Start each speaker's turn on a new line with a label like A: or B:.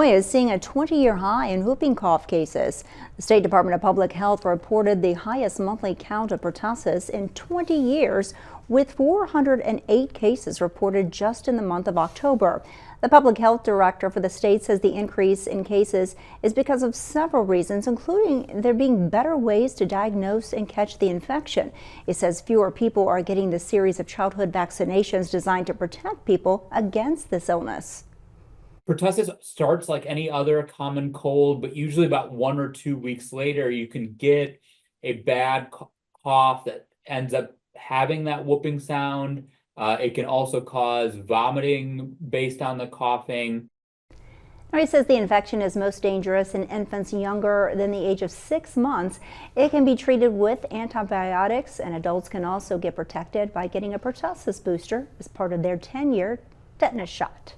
A: Illinois is seeing a 20-year high in whooping cough cases. The State Department of Public Health reported the highest monthly count of pertussis in 20 years, with 408 cases reported just in the month of October. The public health director for the state says the increase in cases is because of several reasons, including there being better ways to diagnose and catch the infection. It says fewer people are getting the series of childhood vaccinations designed to protect people against this illness.
B: Pertussis starts like any other common cold, but usually about 1 or 2 weeks later, you can get a bad cough that ends up having that whooping sound. It can also cause vomiting based on the coughing.
A: He says the infection is most dangerous in infants younger than the age of 6 months. It can be treated with antibiotics, and adults can also get protected by getting a pertussis booster as part of their 10-year tetanus shot.